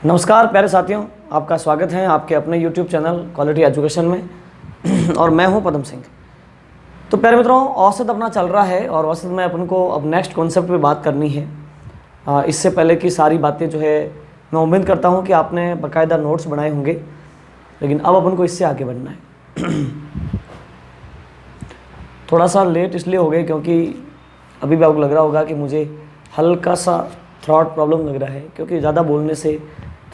नमस्कार प्यारे साथियों, आपका स्वागत है आपके अपने YouTube चैनल क्वालिटी एजुकेशन में और मैं हूं पदम सिंह। तो प्यारे मित्रों, औसत अपना चल रहा है और औसत में अपन को अब नेक्स्ट कॉन्सेप्ट पे बात करनी है। इससे पहले की सारी बातें जो है मैं उम्मीद करता हूं कि आपने बाकायदा नोट्स बनाए होंगे, लेकिन अब अपन को इससे आगे बढ़ना है। थोड़ा सा लेट इसलिए हो गए क्योंकि अभी भी आपको लग रहा होगा कि मुझे हल्का सा थ्रॉट प्रॉब्लम लग रहा है, क्योंकि ज़्यादा बोलने से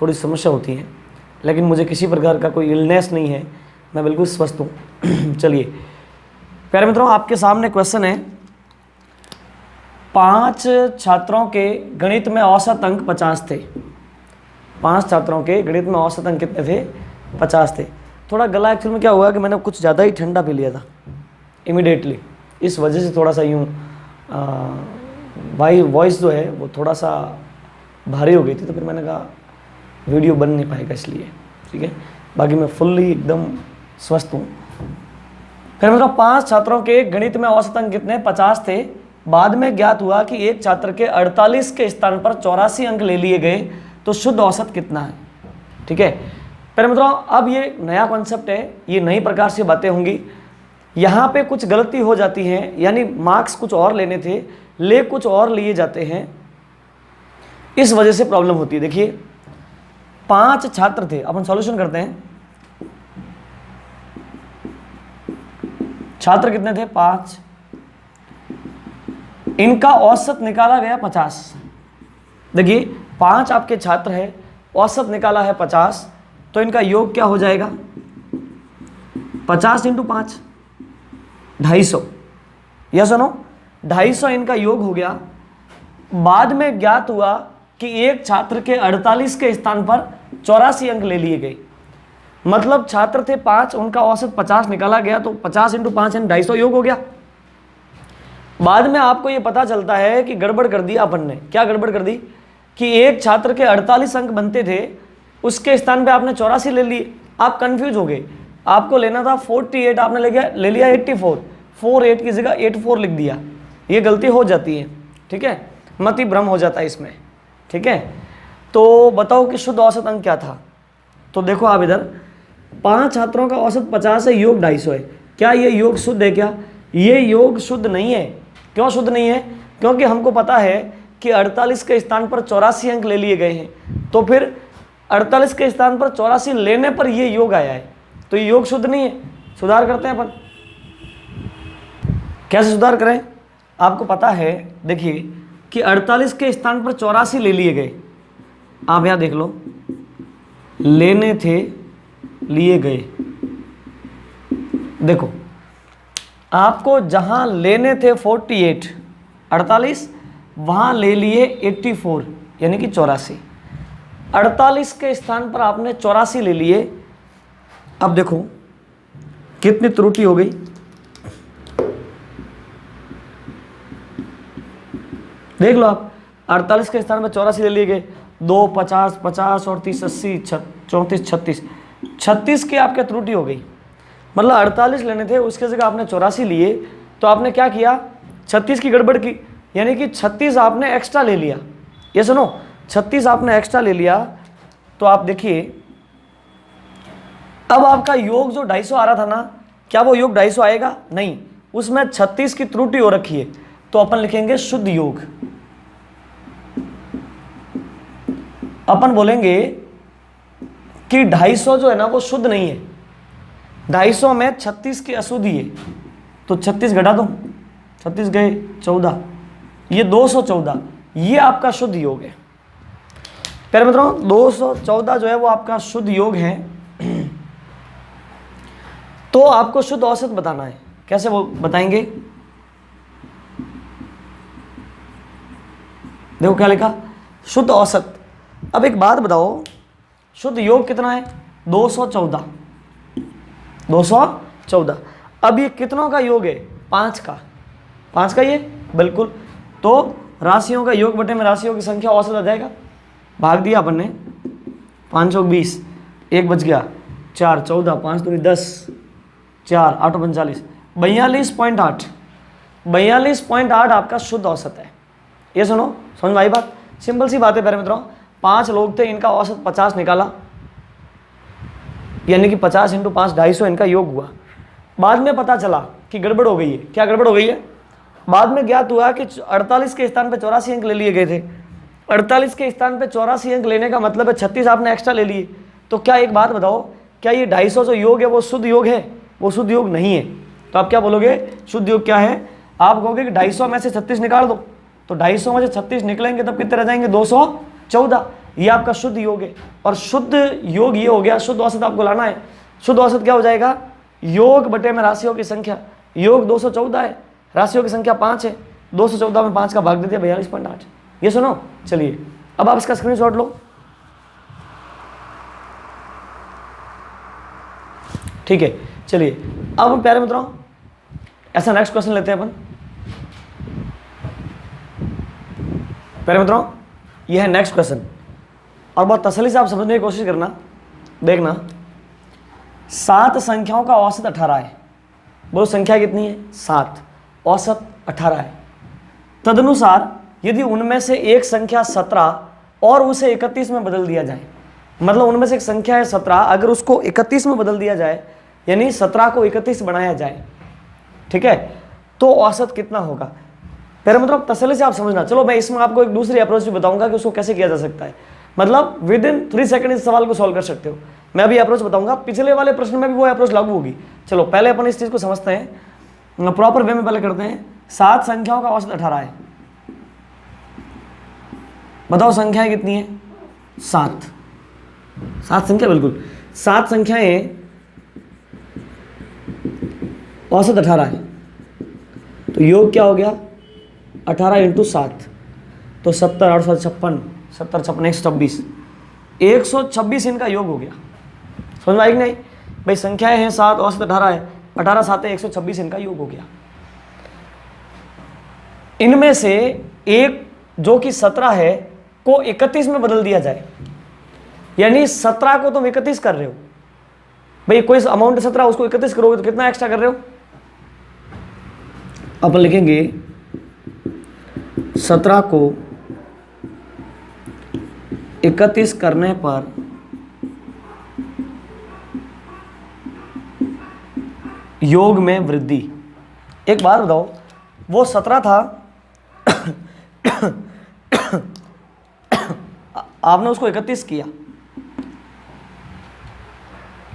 थोड़ी समस्या होती है, लेकिन मुझे किसी प्रकार का कोई इलनेस नहीं है, मैं बिल्कुल स्वस्थ हूँ। चलिए प्यारे मित्रों, आपके सामने क्वेश्चन है। 5 छात्रों के गणित में औसत अंक 50 थे। 5 छात्रों के गणित में औसत अंक कितने थे? 50 थे। थोड़ा गला एक्चुअल में क्या हुआ कि मैंने कुछ ज़्यादा ही ठंडा पी लिया था इमीडिएटली, इस वजह से थोड़ा सा यूँ वॉइस जो है वो थोड़ा सा भारी हो गई थी, तो फिर मैंने कहा वीडियो बन नहीं पाएगा इसलिए, ठीक है। बाकी मैं फुल्ली एकदम स्वस्थ हूँ। फिर मतलब 5 छात्रों के गणित में औसत अंक कितने? 50 थे। बाद में ज्ञात हुआ कि एक छात्र के 48 के स्थान पर 84 अंक ले लिए गए, तो शुद्ध औसत कितना है? ठीक है फिर मित्रों, अब ये नया कॉन्सेप्ट है, ये नई प्रकार से बातें होंगी। यहाँ पे कुछ गलती हो जाती है, यानी मार्क्स कुछ और लेने थे, ले कुछ और लिए जाते हैं, इस वजह से प्रॉब्लम होती है। देखिए 5 छात्र थे, अपन सॉल्यूशन करते हैं। छात्र कितने थे? 5। इनका औसत निकाला गया 50। देखिए 5 आपके छात्र है, औसत निकाला है 50, तो इनका योग क्या हो जाएगा? 50 × 5 250। यह सुनो, 250 इनका योग हो गया। बाद में ज्ञात हुआ कि एक छात्र के 48 के स्थान पर 84 अंक ले लिए गए। मतलब छात्र थे 5, उनका औसत 50 निकाला गया, तो 50 × 5 यानी 250 योग हो गया। बाद में आपको यह पता चलता है कि गड़बड़ कर दी अपन ने। क्या गड़बड़ कर दी? कि एक छात्र के 48 अंक बनते थे, उसके स्थान पे आपने 84 ले लिए। आप कंफ्यूज हो गए, आपको लेना था 48, आपने ले लिया 84। 48 की जगह 84 लिख दिया। ये गलती हो जाती है, ठीक है, मति भ्रम हो जाता है इसमें, ठीक है। तो बताओ कि शुद्ध औसत अंक क्या था? तो देखो आप इधर 5 छात्रों का औसत 50 है, योग 250 है। क्या ये योग शुद्ध है? क्या ये योग शुद्ध नहीं है? क्यों शुद्ध नहीं है? क्योंकि हमको पता है कि 48 के स्थान पर 84 अंक ले लिए गए हैं, तो फिर 48 के स्थान पर 84 लेने पर ये योग आया है, तो ये योग शुद्ध नहीं है। सुधार करते हैं अपन। कैसे सुधार करें? आपको पता है, देखिए कि 48 के स्थान पर 84 ले लिए गए। आप यहां देख लो, लेने थे, लिए गए। देखो आपको जहां लेने थे 48 वहां ले लिए 84 यानी कि 84। 48 के स्थान पर आपने 84 ले लिए। अब देखो कितनी त्रुटि हो गई। देख लो आप, 48 के स्थान पर 84 ले लिए गए। 2 50 50 और 30 80 34 36 36 की आपके त्रुटि हो गई। मतलब 48 लेने थे, उसके जगह आपने 84 लिए, तो आपने क्या किया? 36 की गड़बड़ की, यानी कि 36 आपने एक्स्ट्रा ले लिया। ये सुनो, 36 आपने एक्स्ट्रा ले लिया, तो आप देखिए अब आपका योग जो 250 आ रहा था ना, क्या वो योग 250 आएगा? नहीं, उसमें 36 की त्रुटि हो रखी है, तो अपन लिखेंगे शुद्ध योग। अपन बोलेंगे कि 250 जो है ना वो शुद्ध नहीं है। 250 में 36 की अशुद्धि है, तो 36 घटा दो, 36 गए 14, ये 214, ये आपका शुद्ध योग है। प्यारे मित्रों, 214 जो है वो आपका शुद्ध योग है। तो आपको शुद्ध औसत बताना है। कैसे वो बताएंगे? देखो क्या लिखा, शुद्ध औसत। अब एक बात बताओ, शुद्ध योग कितना है? 214। 214। अब ये कितनों का योग है? 5 का। 5 का ये बिल्कुल। तो राशियों का योग बटे में राशियों की संख्या औसत आ जाएगा। भाग दिया अपन ने, 520, 1 बच गया, 4 14, 5 दूनी 10, 4 8 39, 42.8। 42.8 आपका शुद्ध औसत है। ये सुनो, समझ में आई बात? सिंपल सी बात है प्यारे मित्रों। 5 लोग थे, इनका औसत 50 निकाला, यानी कि 50 × 5 250 इनका योग हुआ। बाद में पता चला कि गड़बड़ हो गई है। क्या गड़बड़ हो गई है? बाद में ज्ञात हुआ कि 48 के स्थान पे 84 अंक ले लिए गए थे। 48 के स्थान पे 84 अंक लेने का मतलब है 36 आपने एक्स्ट्रा ले लिए। तो क्या एक बात बताओ, क्या ये 250 जो योग है वो शुद्ध योग है? वो शुद्ध योग नहीं है। तो आप क्या बोलोगे? शुद्ध योग क्या है? आप कहोगे कि 250 में से 36 निकाल दो, तो 250 में से 36 निकलेंगे तब कितने रह जाएंगे? 214। ये आपका शुद्ध योग है। और शुद्ध योग ये हो गया, शुद्ध औसत आपको लाना है। शुद्ध औसत क्या हो जाएगा? योग बटे में राशियों की संख्या। योग 214 है, राशियों की संख्या 5 है, 214 में 5 का भाग दे दिया 42.8। ये सुनो, चलिए अब आप इसका स्क्रीनशॉट लो। ठीक है, चलिए अब प्यारे मित्रों ऐसा नेक्स्ट क्वेश्चन लेते हैं अपन। प्यारे मित्रों यह है नेक्स्ट क्वेश्चन, और बहुत तसल्ली से आप समझने की कोशिश करना। देखना, 7 संख्याओं का औसत 18 है। बोलो संख्या कितनी है? 7, औसत 18 है। तदनुसार यदि उनमें से एक संख्या 17 और उसे 31 में बदल दिया जाए, मतलब उनमें से एक संख्या है 17, अगर उसको 31 में बदल दिया जाए, यानी 17 को 31 बनाया जाए, ठीक है, तो औसत कितना होगा? पहले मतलब तसल्ली से आप समझना। चलो मैं इसमें आपको एक दूसरी अप्रोच भी बताऊंगा कि उसको कैसे किया जा सकता है, मतलब विद इन 3 सेकंड इस सवाल को सॉल्व कर सकते हो। मैं अभी अप्रोच बताऊंगा, पिछले वाले प्रश्न में भी वो अप्रोच लागू होगी। चलो पहले अपन इस चीज को समझते हैं, प्रॉपर वे में पहले करते हैं। 7 संख्याओं का औसत 18 है। बताओ संख्याएं कितनी है? 7 संख्या, बिल्कुल 7 संख्याएं, औसत 18 है। तो योग क्या हो गया? 18 × 7, तो 70 8 56, 70 56 126 इनका योग हो गया। समझ में आई कि नहीं भाई? संख्याएं हैं 7, औसत 18 है, 18 7 126 इनका योग हो गया। इनमें से एक जो कि 17 है को 31 में बदल दिया जाए, यानी 17 को तुम 31 कर रहे हो भाई, कोई अमाउंट 17 उसको 31 करोगे तो कितना एक्स्ट्रा कर रहे हो? अपन लिखेंगे 17 को 31 करने पर योग में वृद्धि। एक बात बताओ, वो 17 था आपने उसको 31 किया,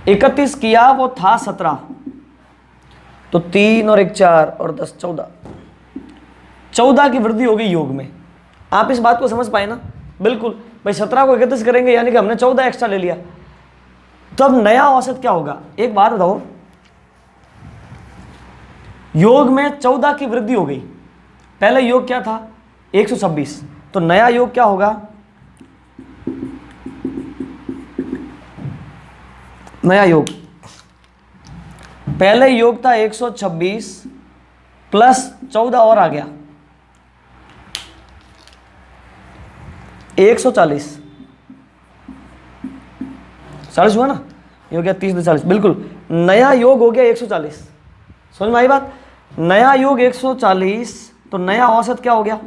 31 किया, वो था 17, तो 3 और 1 4 और 10 14 की वृद्धि हो गई योग में। आप इस बात को समझ पाए ना? बिल्कुल भाई, 17 को 31 करेंगे यानी कि हमने 14 एक्स्ट्रा ले लिया, तब नया औसत क्या होगा? एक बात बताओ, योग में 14 की वृद्धि हो गई। पहले योग क्या था? 126, तो नया योग क्या होगा? नया योग, पहले योग था 126 प्लस 14 और आ गया 140, 40 हुआ ना? ये हो गया 30 40, बिल्कुल नया योग हो गया 140। समझ में आई बात? नया योग 140, तो नया औसत क्या हो गया?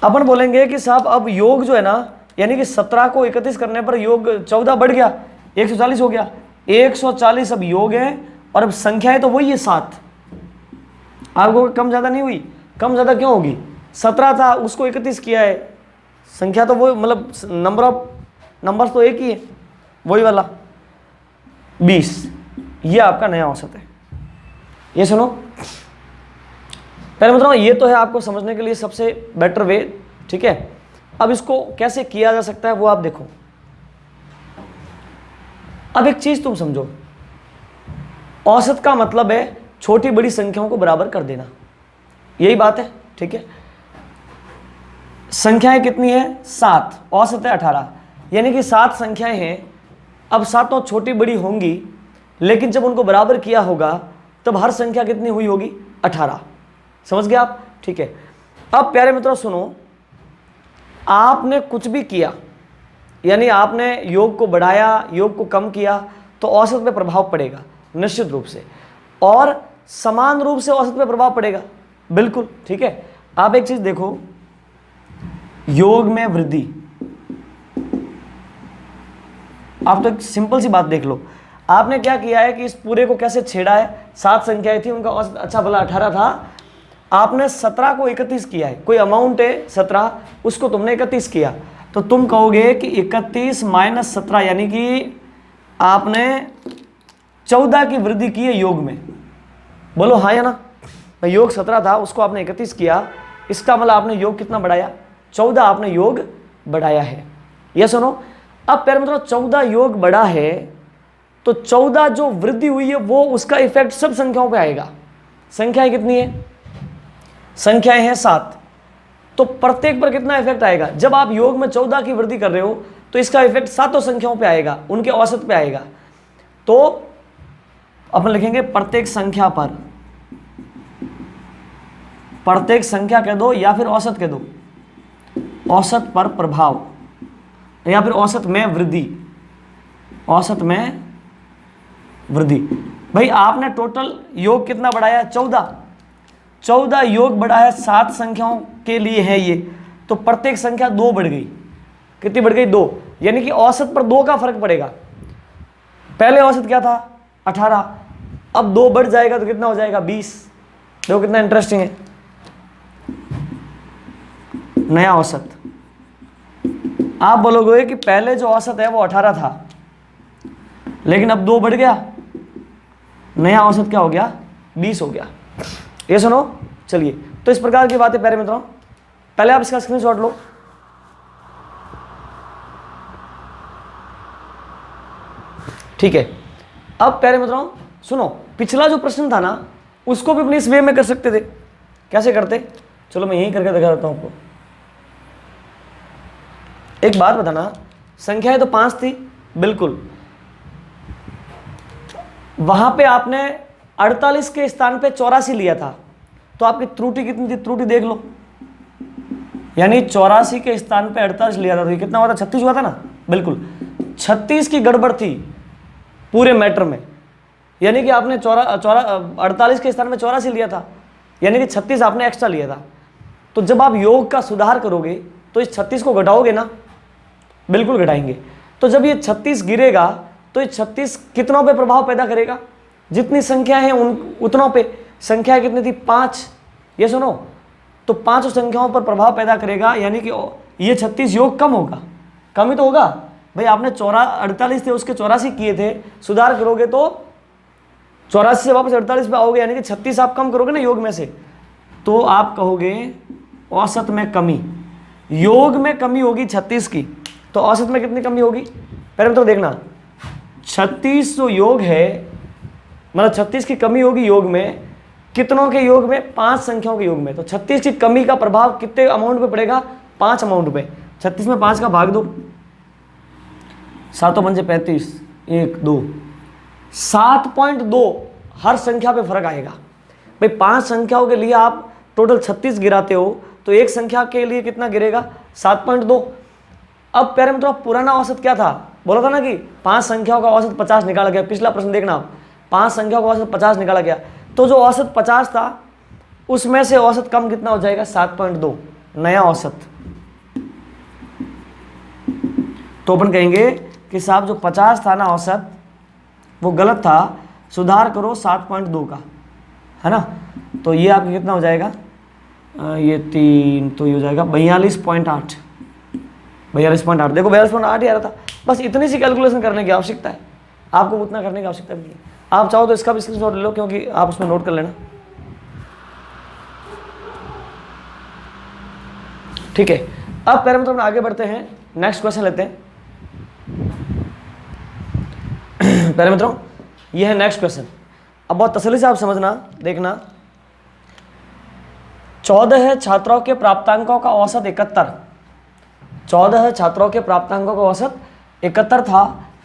अपन बोलेंगे कि साहब अब योग जो है ना, यानी कि 17 को 31 करने पर योग 14 बढ़ गया, 140 हो गया। 140 अब योग है, और अब संख्या है तो वही है 7। आपको कम ज्यादा नहीं हुई? कम ज्यादा क्यों होगी? 17 था, उसको 31 किया है, संख्या तो वो, मतलब नंबर ऑफ नंबर्स तो एक ही है, वही वाला 20। ये आपका नया औसत है। ये सुनो पहले मतलब ये तो है आपको समझने के लिए सबसे बेटर वे, ठीक है। अब इसको कैसे किया जा सकता है वो आप देखो। अब एक चीज तुम समझो, औसत का मतलब है छोटी बड़ी संख्याओं को बराबर कर देना, यही बात है, ठीक है। संख्याएं कितनी है? 7, औसत है 18, यानी कि 7 संख्याएं हैं। अब सातों छोटी बड़ी होंगी, लेकिन जब उनको बराबर किया होगा तब हर संख्या कितनी हुई होगी? 18। समझ गए आप? ठीक है। अब प्यारे मित्रों सुनो, आपने कुछ भी किया, यानी आपने योग को बढ़ाया, योग को कम किया, तो औसत पे प्रभाव पड़ेगा निश्चित रूप से, और समान रूप से औसत पे प्रभाव पड़ेगा, बिल्कुल, ठीक है। आप एक चीज देखो, योग में वृद्धि। आप तो एक सिंपल सी बात देख लो, आपने क्या किया है कि इस पूरे को कैसे छेड़ा है। 7 संख्याएं थी, उनका औसत अच्छा भला 18 था, आपने 17 को 31 किया है। कोई अमाउंट है 17, उसको तुमने 31 किया, तो तुम कहोगे कि 31 माइनस 17 यानी कि आपने 14 की वृद्धि की है योग में। बोलो हाँ या ना। भाई योग 17 था, उसको आपने 31 किया, इसका मतलब आपने योग कितना बढ़ाया, 14 आपने योग बढ़ाया है। ये सुनो, अब प्यारे मित्रों 14 योग बढ़ा है, तो 14 जो वृद्धि हुई है वो उसका इफेक्ट सब संख्याओं पे आएगा। संख्याएं कितनी है, संख्याएं हैं 7, तो प्रत्येक पर कितना इफेक्ट आएगा। जब आप योग में 14 की वृद्धि कर रहे हो तो इसका इफेक्ट सातों संख्याओं पे आएगा, उनके औसत पे आएगा। तो अपन लिखेंगे प्रत्येक संख्या पर, प्रत्येक संख्या कह दो या फिर औसत कह दो, औसत पर प्रभाव या फिर औसत में वृद्धि, औसत में वृद्धि। भाई आपने टोटल योग कितना बढ़ाया, 14 योग बढ़ा है, 7 संख्याओं के लिए है ये, तो प्रत्येक संख्या 2 बढ़ गई। कितनी बढ़ गई, 2, यानी कि औसत पर 2 का फर्क पड़ेगा। पहले औसत क्या था 18, अब 2 बढ़ जाएगा तो कितना हो जाएगा 20। देखो कितना इंटरेस्टिंग है, नया औसत। आप बोलोगे कि पहले जो औसत है वो 18 था, लेकिन अब 2 बढ़ गया, नया औसत क्या हो गया 20 हो गया। ये सुनो, चलिए तो इस प्रकार की बातें प्यारे मित्रों, पहले आप इसका स्क्रीनशॉट लो। ठीक है, अब प्यारे मित्रों सुनो, पिछला जो प्रश्न था ना उसको भी अपने इस वे में कर सकते थे। कैसे करते, चलो मैं यही करके दिखा देता हूं आपको। एक बात बताना, संख्याएं तो 5 थी बिल्कुल, वहां पे आपने 48 के स्थान पे 84 लिया था, तो आपकी त्रुटि कितनी थी, त्रुटि देख लो। यानी 84 के स्थान पे 48 लिया था, तो ये कितना हुआ था, 36 हुआ था ना। बिल्कुल 36 की गड़बड़ थी पूरे मैटर में, यानी कि आपने 48 के स्थान में 84 लिया था, यानी कि 36 आपने एक्स्ट्रा लिया था। तो जब आप योग का सुधार करोगे तो इस 36 को घटाओगे ना, बिल्कुल घटाएंगे। तो जब ये 36 गिरेगा तो ये 36 कितनों पे प्रभाव पैदा करेगा, जितनी संख्या है उन उतनों पे। संख्या कितनी थी 5, ये सुनो, तो 5 संख्याओं पर प्रभाव पैदा करेगा, यानी कि ये 36 योग कम होगा, कम ही तो होगा। भाई आपने 48 थे उसके 84 किए थे, सुधार करोगे तो 84 से वापस 48 पे आओगे, यानी कि 36 आप कम करोगे ना योग में से, तो आप कहोगे औसत में कमी। योग में कमी होगी 36 की, तो औसत में कितनी कमी होगी, पहले तो देखना 36 जो योग है, मतलब 36 की कमी होगी योग में, कितनों के योग में, 5 संख्याओं के योग में। तो 36 की कमी का प्रभाव कितने अमाउंट पे पड़ेगा, 5 अमाउंट पे। 36 में 5 का भाग दो, 7 पंजे 35, 1 2, 7.2 हर संख्या पे फर्क आएगा। भाई 5 संख्याओं के लिए आप टोटल 36 गिराते हो, तो एक संख्या के लिए कितना गिरेगा, 7.2। अब प्यारे मित्रों पुराना औसत क्या था, बोला था ना कि 5 संख्याओं का औसत 50 निकाला गया। पिछला प्रश्न देखना आप, 5 संख्याओं का औसत 50 निकाला गया, तो जो औसत 50 था उसमें से औसत कम कितना हो जाएगा, 7.2, नया औसत। तो अपन कहेंगे कि साहब जो 50 था ना औसत, वो गलत था, सुधार करो 7.2 का, है ना। तो ये आपका कितना हो जाएगा, ये 3, तो ये हो जाएगा 42.8। 42.8, देखो 42.8 ही आ रहा था। बस इतनी सी कैलकुलेशन करने की आवश्यकता है, आपको उतना करने की आवश्यकता नहीं है। आप चाहो तो इसका भी स्क्रीनशॉट ले लो, क्योंकि आप उसमें नोट कर लेना। ठीक है, अब प्यारे मित्रों आगे बढ़ते हैं, नेक्स्ट क्वेश्चन लेते हैं। प्यारे मित्रों ये है नेक्स्ट क्वेश्चन, अब बहुत तसल्ली से आप समझना, देखना। 14 छात्रों के प्राप्तांकों का औसत 71, 14 छात्रों के प्राप्तांकों का औसत 71 था।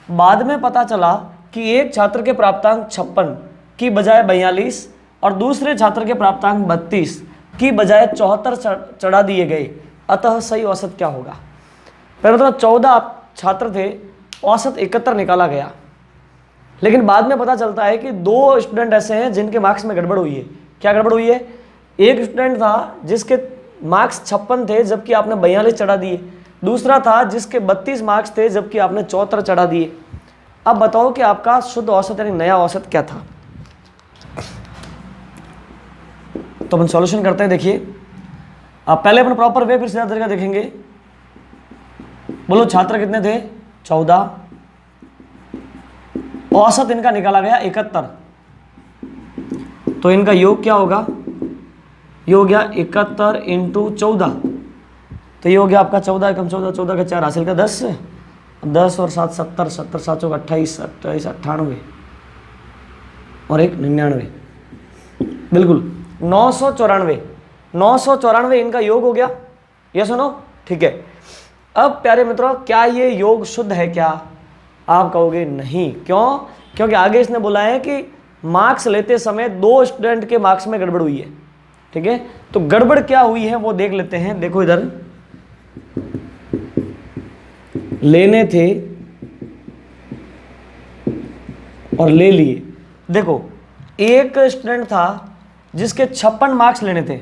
बाद में पता चला कि एक छात्र के प्राप्तांक 56 की बजाय 42 और दूसरे छात्र के प्राप्तांक 32 की बजाय 74 चढ़ा दिए गए, अतः सही औसत क्या होगा। पहले तो 14 छात्र थे, औसत 71 निकाला गया, लेकिन बाद में पता चलता है कि 2 स्टूडेंट ऐसे हैं जिनके मार्क्स में गड़बड़ हुई है। क्या गड़बड़ हुई है, एक स्टूडेंट था जिसके मार्क्स 56 थे जबकि आपने 42 चढ़ा दिए। दूसरा था जिसके 32 मार्क्स थे जबकि आपने 74 चढ़ा दिए। अब बताओ कि आपका शुद्ध औसत यानी नया औसत क्या था। तो अपन सॉल्यूशन करते हैं। देखिए आप पहले अपन प्रॉपर वे फिर सीधा तरीका देखेंगे। बोलो छात्र कितने थे? 14। औसत इनका निकाला गया 71। तो इनका योग क्या होगा? ये हो गया 71 इंटू 14। तो ये हो गया आपका 14 एकम 14, 14 का 4 हासिल का 10, 10 और 7 70, 70 7 चौक 28, 28 98 और 1 99, बिल्कुल 994। 994 इनका योग हो गया। ये सुनो, ठीक है। अब प्यारे मित्रों, क्या ये योग शुद्ध है क्या? आप कहोगे नहीं। क्यों? क्योंकि आगे इसने बोला है कि मार्क्स लेते समय 2 स्टूडेंट के मार्क्स में गड़बड़ हुई है। ठीक है, तो गड़बड़ क्या हुई है वो देख लेते हैं। देखो इधर लेने थे और ले लिए। देखो एक स्टूडेंट था जिसके 56 मार्क्स लेने थे,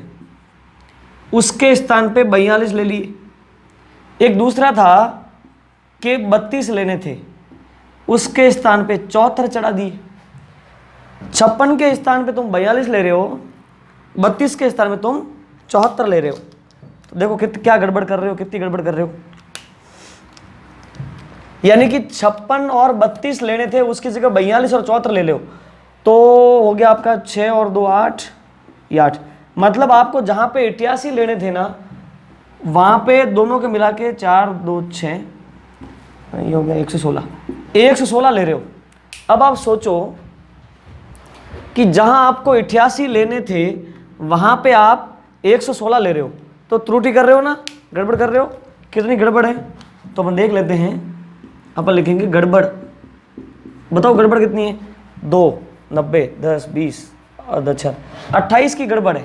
उसके स्थान पे 42 ले लिए। एक दूसरा था कि 32 लेने थे, उसके स्थान पे 74 चढ़ा दिए। 56 के स्थान पे तुम 42 ले रहे हो, 32 के स्थान में तुम 74 ले रहे हो। तो देखो क्या गड़बड़ कर रहे हो, कितनी गड़बड़ कर रहे हो। यानी कि 56 और 32 लेने थे, उसकी जगह 42 और 74 ले लो, तो हो गया आपका 6 और 2 8, ये 8। मतलब आपको जहां पे 88 लेने थे ना, वहां पे दोनों के मिला के 4 2 6, ये हो गया 116। 116 ले रहे हो। अब आप सोचो कि जहां आपको 88 लेने थे वहां पे आप 116 ले रहे हो, तो त्रुटि कर रहे हो ना, गड़बड़ कर रहे हो। कितनी गड़बड़ है तो अपन देख लेते हैं। अपन लिखेंगे गड़बड़। बताओ गड़बड़ कितनी है? 2 90 10 20 और 10 28 की गड़बड़ है।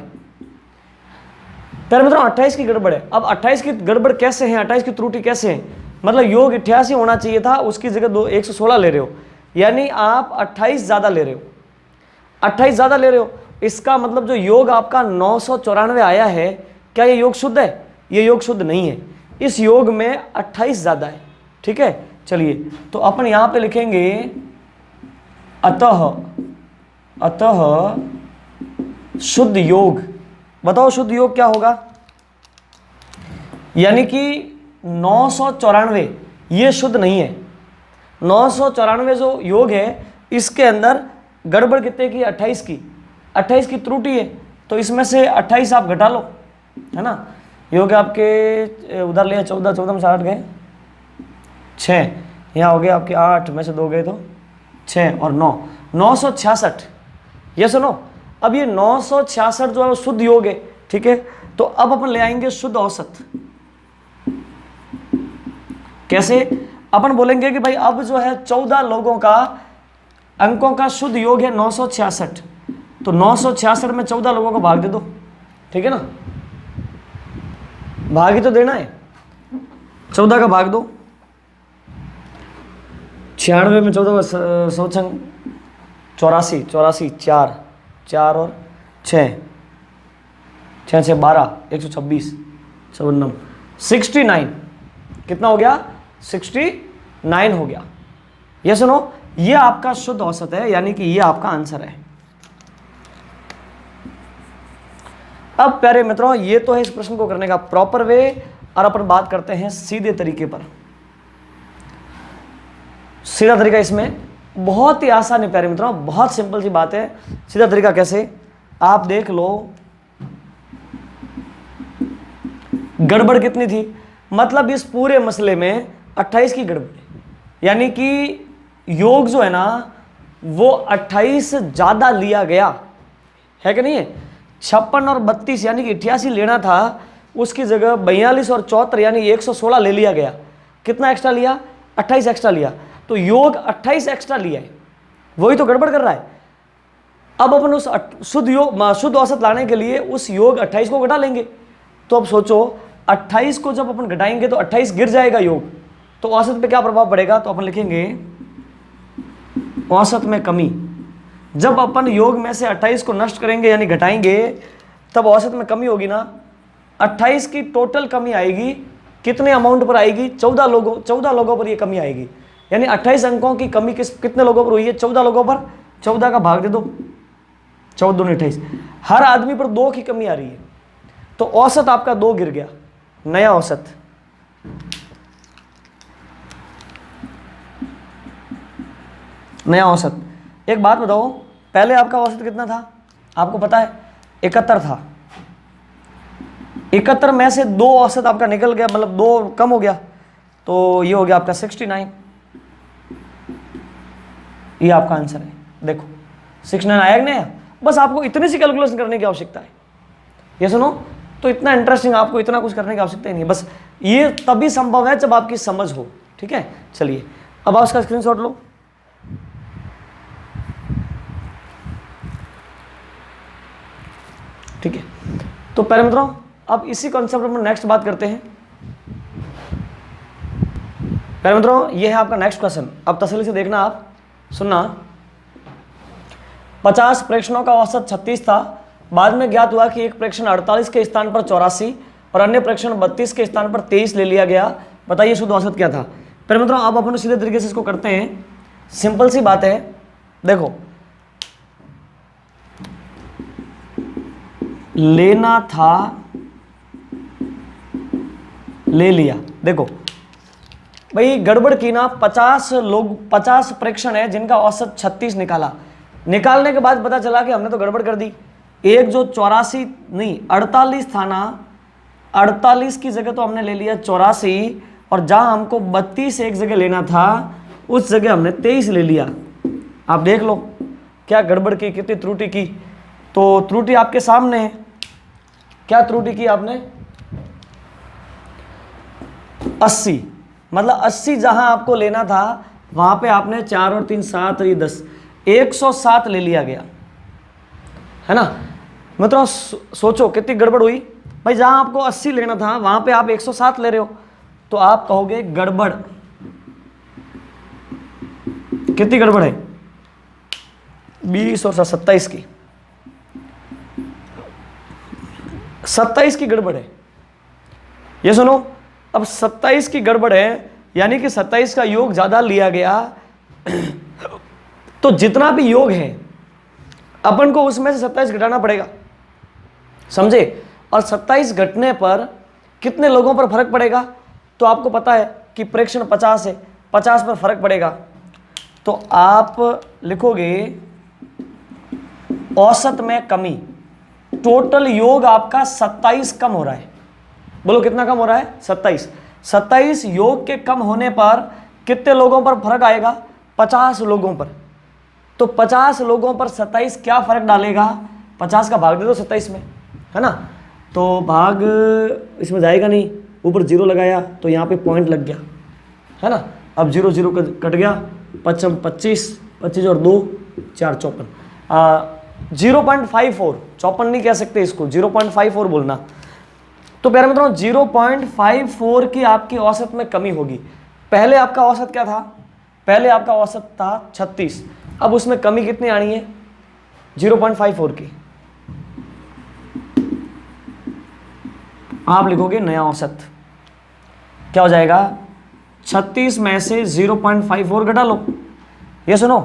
प्यारे मित्रों 28 की गड़बड़ है। अब 28 की गड़बड़ कैसे है, 28 की त्रुटि कैसे है? मतलब योग 88 होना चाहिए था, उसकी जगह 116 ले रहे हो, यानी आप 28 ज्यादा ले रहे हो। 28 ज्यादा ले रहे हो, इसका मतलब जो योग आपका 994 आया है, क्या ये योग शुद्ध है? ये योग शुद्ध नहीं है। इस योग में 28 ज्यादा है। ठीक है, चलिए तो अपन यहां पे लिखेंगे अतः शुद्ध योग। बताओ शुद्ध योग क्या होगा? यानी कि 994 ये शुद्ध नहीं है। 994 जो योग है इसके अंदर गड़बड़ कितने की? 28 की। 28 की त्रुटि है, तो इसमें से 28 आप घटा लो, है ना। योग आपके उधर ले 14, 14 में से 8 गए 6, यहाँ हो गए आपके 8 में से 2 गए तो 6 और 9, 966। ये सुनो, अब ये 966 जो है वो शुद्ध योग है। ठीक है, तो अब अपन ले आएंगे शुद्ध औसत। कैसे? अपन बोलेंगे कि भाई अब जो है 14 लोगों का अंकों का शुद्ध योग है 966, तो 966 में 14 लोगों को भाग दे दो। ठीक है ना, भाग ही तो देना है। 14 का भाग दो, 96 में 14 का 100 84, 84 4 4 और 6 6 6 12 126 54 69। कितना हो गया? 69 हो गया। ये सुनो, ये आपका शुद्ध औसत है, यानी कि ये आपका आंसर है। अब प्यारे मित्रों, ये तो है इस प्रश्न को करने का प्रॉपर वे, और अपन बात करते हैं सीधे तरीके पर। सीधा तरीका इसमें बहुत ही आसान है प्यारे मित्रों, बहुत सिंपल सी बात है। सीधा तरीका कैसे? आप देख लो, गड़बड़ कितनी थी? मतलब इस पूरे मसले में 28 की गड़बड़ है, यानी कि योग जो है ना वो 28 ज्यादा लिया गया है कि नहीं है। 56 और 32 यानी कि 88 लेना था, उसकी जगह 42 और 74 यानी 116 ले लिया गया। कितना एक्स्ट्रा लिया? 28 एक्स्ट्रा लिया। तो योग 28 एक्स्ट्रा लिया है, वही तो गड़बड़ कर रहा है। अब अपन उस शुद्ध औसत लाने के लिए उस योग 28 को घटा लेंगे। तो अब सोचो 28 को जब अपन घटाएंगे तो 28 गिर जाएगा योग, तो औसत पे क्या प्रभाव पड़ेगा? तो अपन लिखेंगे औसत में कमी। जब अपन योग में से 28 को नष्ट करेंगे यानी घटाएंगे, तब औसत में कमी होगी ना। 28 की टोटल कमी आएगी, कितने अमाउंट पर आएगी? 14 लोगों पर ये कमी आएगी। यानी 28 अंकों की कमी कितने लोगों पर हुई है? 14 लोगों पर। 14 का भाग दे दो, 14 दूनी 28। हर आदमी पर 2 की कमी आ रही है, तो औसत आपका 2 गिर गया। नया औसत, नया औसत। एक बात बताओ, पहले आपका औसत कितना था? आपको पता है 71 था। 71 में से 2 औसत आपका निकल गया, मतलब 2 कम हो गया, तो ये हो गया आपका 69। ये आपका आंसर है। देखो 69 आया कि नहीं? बस आपको इतनी सी कैलकुलेशन करने की आवश्यकता है। ये सुनो, तो इतना इंटरेस्टिंग, आपको इतना कुछ करने की आवश्यकता ही नहीं है। बस ये तभी संभव है जब आपकी समझ हो। ठीक है, चलिए अब आप उसका स्क्रीनशॉट लो। ठीक है, तो प्यारे मित्रों, अब इसी कॉन्सेप्ट पर नेक्स्ट बात करते हैं। प्यारे मित्रों, ये है आपका नेक्स्ट क्वेश्चन। अब तसल्ली से देखना, आप सुनना। 50 प्रेक्षणों का औसत 36 था। बाद में ज्ञात हुआ कि एक प्रेक्षण 48 के स्थान पर 84 और अन्य प्रेक्षण 32 के स्थान पर 23 ले लिया गया। बताइए शुद्ध औसत क्या था? प्यारे मित्रों, अब अपन सीधे तरीके से इसको करते हैं। सिंपल सी बात है, देखो लेना था, ले लिया। देखो भाई गड़बड़ की ना, 50 प्रेक्षण है जिनका औसत 36 निकाला। निकालने के बाद पता चला कि हमने तो गड़बड़ कर दी। एक जो 84 नहीं 48 था ना, 48 की जगह तो हमने ले लिया 84, और जहां हमको 32 एक जगह लेना था उस जगह हमने 23 ले लिया। आप देख लो क्या गड़बड़ की, कितनी त्रुटि की। तो त्रुटि आपके सामने है। क्या त्रुटि की आपने? 80, मतलब 80 जहां आपको लेना था वहां पे आपने 4 और 3 7 और ये 10 107 ले लिया गया, है ना। मतलब सोचो कितनी गड़बड़ हुई भाई। जहां आपको 80 लेना था वहां पे आप 107 ले रहे हो, तो आप कहोगे गड़बड़। कितनी गड़बड़ है? 20 और 27 की, 27 की गड़बड़ है। ये सुनो, अब 27 की गड़बड़ है, यानी कि 27 का योग ज्यादा लिया गया। तो जितना भी योग है अपन को उसमें से 27 घटाना पड़ेगा, समझे। और 27 घटने पर कितने लोगों पर फर्क पड़ेगा? तो आपको पता है कि प्रेक्षण 50 है, 50 पर फर्क पड़ेगा। तो आप लिखोगे औसत में कमी। टोटल योग आपका 27 कम हो रहा है। बोलो कितना कम हो रहा है? 27। 27 योग के कम होने पर कितने लोगों पर फर्क आएगा? 50 लोगों पर। तो 50 लोगों पर 27 क्या फर्क डालेगा? 50 का भाग दे दो 27 में, है ना। तो भाग इसमें जाएगा नहीं, ऊपर 0 लगाया तो यहाँ पे पॉइंट लग गया, है ना। अब 0 0 कट गया, 55 25 25 और 2 4 54। 0.54, 54 नहीं कह सकते इसको, 0.54 बोलना। तो प्यारे मित्रों 0.54 की आपकी औसत में कमी होगी। पहले आपका औसत क्या था? पहले आपका औसत था 36, अब उसमें कमी कितनी आनी है? 0.54 की। आप लिखोगे नया औसत। क्या हो जाएगा? 36 में से 0.54 घटा लो। ये सुनो,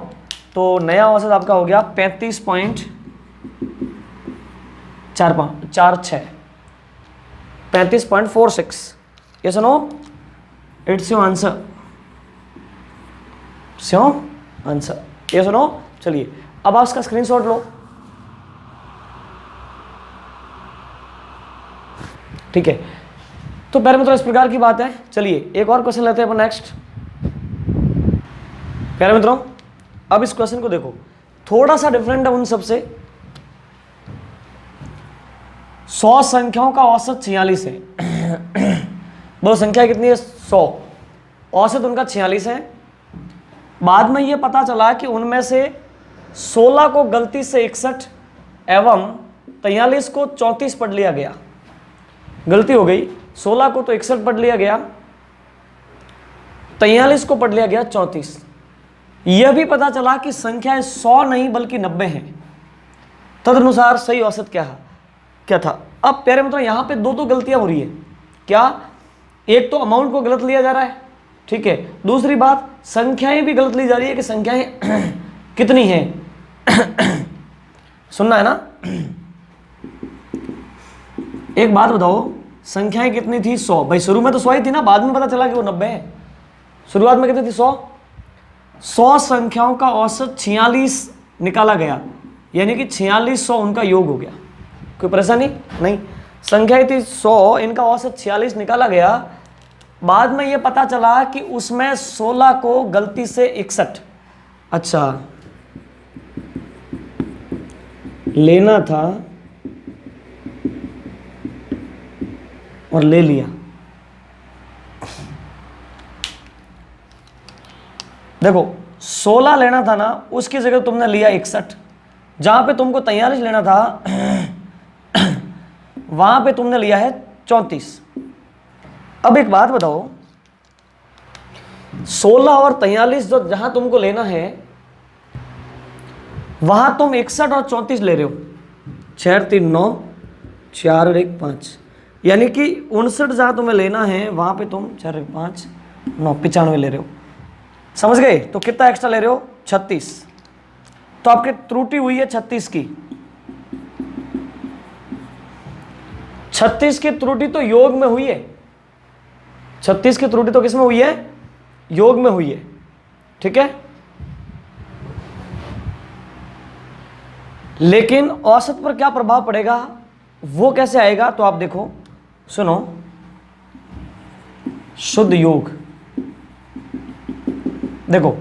तो नया औसत आपका हो गया 35.46, 35.46। ये सुनो, इट्स योर आंसर, आंसर। ये सुनो, चलिए अब आप इसका स्क्रीनशॉट लो। ठीक है, तो प्यारे मित्रों इस प्रकार की बात है। चलिए एक और क्वेश्चन लेते हैं अपन नेक्स्ट। प्यारे मित्रों अब इस क्वेश्चन को देखो, थोड़ा सा डिफरेंट है उन सबसे। 100 संख्याओं का औसत 46 है। वो संख्या कितनी है? 100, औसत उनका 46 है। बाद में ये पता चला कि उनमें से 16 को गलती से 61 एवं 43 को 34 पढ़ लिया गया। गलती हो गई, 16 को तो 61 पढ़ लिया गया, 43 को पढ़ लिया गया 34। यह भी पता चला कि संख्याएं 100 नहीं बल्कि 90 हैं। तदनुसार सही औसत क्या है? क्या था। अब प्यारे मित्रों यहाँ पे दो तो गलतियां हो रही है। क्या? एक तो अमाउंट को गलत लिया जा रहा है, ठीक है। दूसरी बात, संख्याएं भी गलत ली जा रही है कि संख्याएं कितनी हैं। सुनना है ना। एक बात बताओ, संख्याएं कितनी थी? 100। भाई शुरू में तो 100 ही थी ना, बाद में पता चला कि वो 90 है। शुरुआत में कितनी थी? 100। 100 संख्याओं का औसत 46 निकाला गया, यानी कि 4600 उनका योग हो गया। कोई परेशानी नहीं। संख्याएं थी 100, इनका औसत 46 निकाला गया। बाद में ये पता चला कि उसमें 16 को गलती से 61 अच्छा लेना था और ले लिया। देखो 16 लेना था ना, उसकी जगह तुमने लिया 61। जहां पे तुमको 43 लेना था वहां पे तुमने लिया है 34। अब एक बात बताओ, 16 और 43 जो जहां तुमको लेना है वहां तुम 61 और 34 ले रहे हो। 6 3 9, 4 और 1 5, यानी कि 59 जहां तुम्हें लेना है वहां पे तुम 4 1 5 9 95 ले रहे हो। समझ गए? तो कितना एक्स्ट्रा ले रहे हो? 36। तो आपकी त्रुटि हुई है 36 की। 36 की त्रुटि तो योग में हुई है। 36 की त्रुटि तो किस में हुई है? योग में हुई है, ठीक है। लेकिन औसत पर क्या प्रभाव पड़ेगा, वो कैसे आएगा? तो आप देखो, सुनो, शुद्ध योग। देखो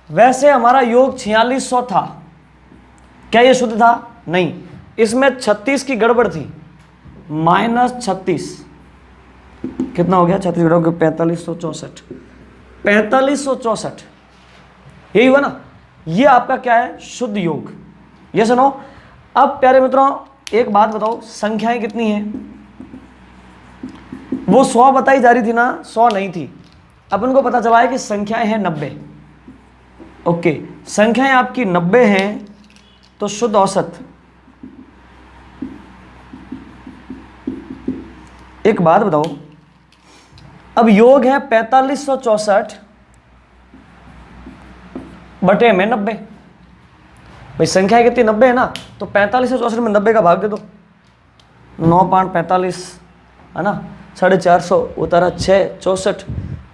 वैसे हमारा योग 4600 था, क्या ये शुद्ध था? नहीं, इसमें 36 की गड़बड़ थी। -36 कितना हो गया? 36 घटाओगे 4564, 4564 यही हुआ ना। ये आपका क्या है? शुद्ध योग। ये सुनो। अब प्यारे मित्रों एक बात बताओ, संख्याएं कितनी हैं? वो 100 बताई जा रही थी ना, 100 नहीं थी। अपन को पता चला है कि संख्याएं हैं 90। ओके, संख्याएं आपकी 90 हैं, तो शुद्ध औसत। एक बात बताओ, अब योग है 4564 बटे में 90। भाई संख्या कितनी? 90 है ना, तो 4564 में 90 का भाग दे दो। 9 5 45 है ना, 450 उतारा 6 64,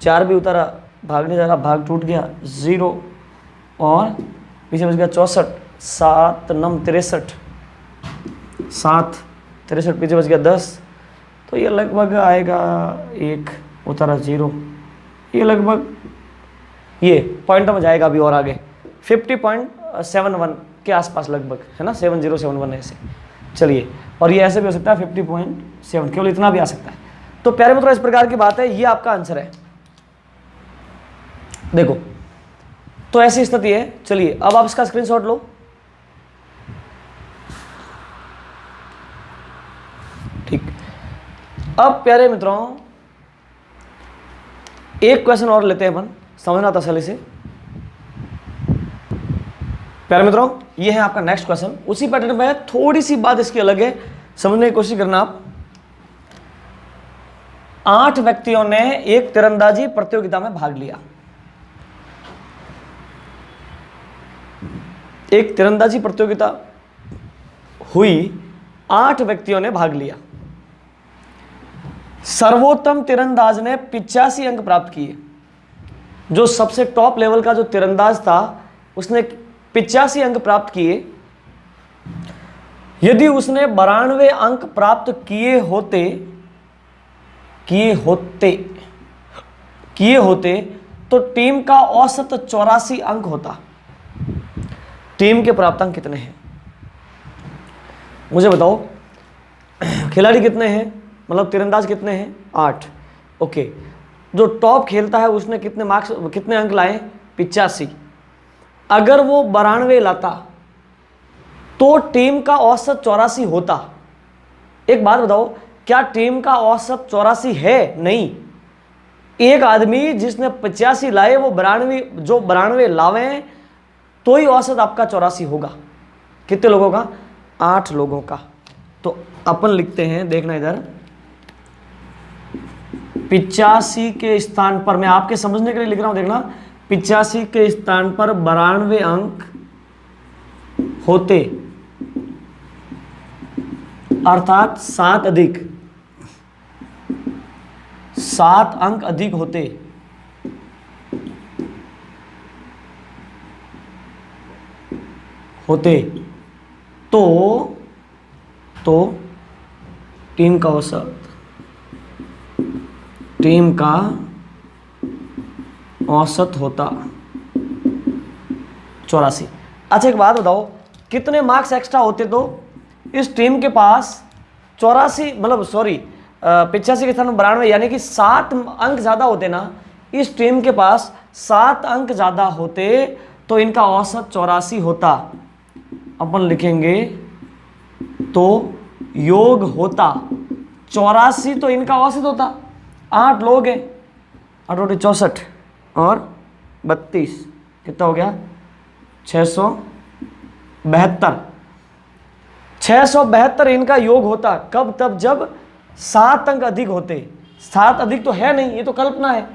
4 भी उतारा, भाग नहीं जा रहा, भाग टूट गया 0, और पीछे बच गया 64, 7 9 63, 7 63 पीछे बच गया 10। तो ये लगभग आएगा 1 उतारा 0, ये लगभग ये पॉइंट में जाएगा अभी और आगे 50.71 के आसपास लगभग, है ना, 7071 ऐसे। चलिए, और ये ऐसे भी हो सकता है 50.7, केवल इतना भी आ सकता है। तो प्यारे मित्रों इस प्रकार की बात है, ये आपका आंसर है। देखो, तो ऐसी स्थिति है। चलिए अब आप इसका स्क्रीनशॉट लो। ठीक, अब प्यारे मित्रों एक क्वेश्चन और लेते हैं अपन, समझना तसल्ली से। प्यारे मित्रों ये है आपका नेक्स्ट क्वेश्चन, उसी पैटर्न में है, थोड़ी सी बात इसकी अलग है, समझने की कोशिश करना आप। 8 व्यक्तियों ने एक तीरंदाजी प्रतियोगिता में भाग लिया। एक तीरंदाजी प्रतियोगिता हुई, 8 व्यक्तियों ने भाग लिया। सर्वोत्तम तीरंदाज ने 85 अंक प्राप्त किए। जो सबसे टॉप लेवल का जो तीरंदाज था उसने 85 अंक प्राप्त किए। यदि उसने 92 अंक प्राप्त किए होते तो टीम का औसत 84 अंक होता। टीम के प्राप्तांक कितने हैं मुझे बताओ। खिलाड़ी कितने हैं, मतलब तीरंदाज कितने हैं? 8। ओके, जो टॉप खेलता है उसने कितने मार्क्स, कितने अंक लाए? 85। अगर वो 92 लाता तो टीम का औसत 84 होता। एक बात बताओ, क्या टीम का औसत 84 है? नहीं। एक आदमी जिसने 85 लाए, वो 92 लावे तो ही औसत आपका 84 होगा। कितने लोगों का? 8 लोगों का। तो अपन लिखते हैं, देखना इधर, 85 के स्थान पर, मैं आपके समझने के लिए लिख रहा हूं, देखना, 85 के स्थान पर 92 अंक होते, अर्थात 7 अंक अधिक होते, तो टीम का औसत होता 84। अच्छा एक बात बताओ, कितने मार्क्स एक्स्ट्रा होते तो इस टीम के पास 84, मतलब सॉरी 85 के स्थान में 92, यानी कि 7 अंक ज़्यादा होते ना, इस टीम के पास 7 अंक ज़्यादा होते तो इनका औसत 84 होता। अपन लिखेंगे तो योग होता 84, तो इनका औसत होता। 8 लोग हैं, 8 × 64 और 32, कितना हो गया, 672 इनका योग होता। कब? तब जब 7 अंक अधिक होते। 7 अधिक तो है नहीं, ये तो कल्पना है।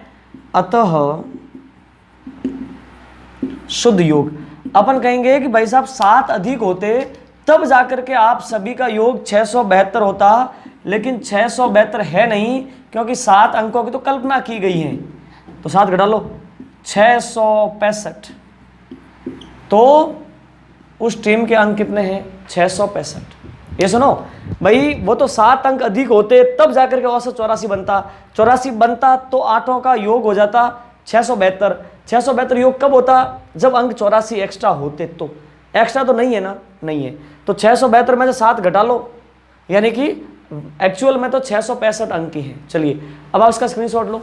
अतः शुद्ध योग, अपन कहेंगे कि भाई साहब 7 अधिक होते तब जाकर के आप सभी का योग 672 होता, लेकिन 672 है नहीं, क्योंकि 7 अंकों की तो कल्पना की गई है। तो 7 घटा लो, 665। तो उस टीम के अंक कितने हैं? 665। ये सुनो भाई, वो तो 7 अंक अधिक होते तब जाकर के औसत 84 बनता। 84 बनता तो 8 का योग हो जाता 672। 672 योग कब होता? जब अंक 84 एक्स्ट्रा होते। तो एक्स्ट्रा तो नहीं है ना, नहीं है, तो 672 में से 7 घटा लो, यानी कि एक्चुअल में तो 665 अंक की है। चलिए अब आप इसका स्क्रीनशॉट लो।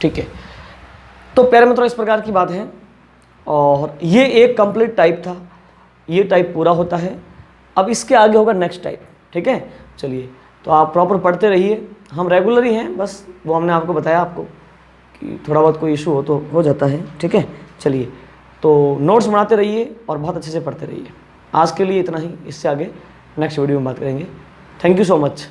ठीक है, तो प्यारे मित्रों इस प्रकार की बात है, और ये एक कंप्लीट टाइप था, ये टाइप पूरा होता है। अब इसके आगे होगा नेक्स्ट टाइप। ठीक है, चलिए तो आप प्रॉपर पढ़ते रहिए, हम रेगुलर ही हैं, बस वो हमने आपको बताया आपको कि थोड़ा बहुत कोई इशू हो तो हो जाता है। ठीक है, चलिए तो नोट्स बनाते रहिए और बहुत अच्छे से पढ़ते रहिए। आज के लिए इतना ही, इससे आगे नेक्स्ट वीडियो में बात करेंगे। Thank you so much.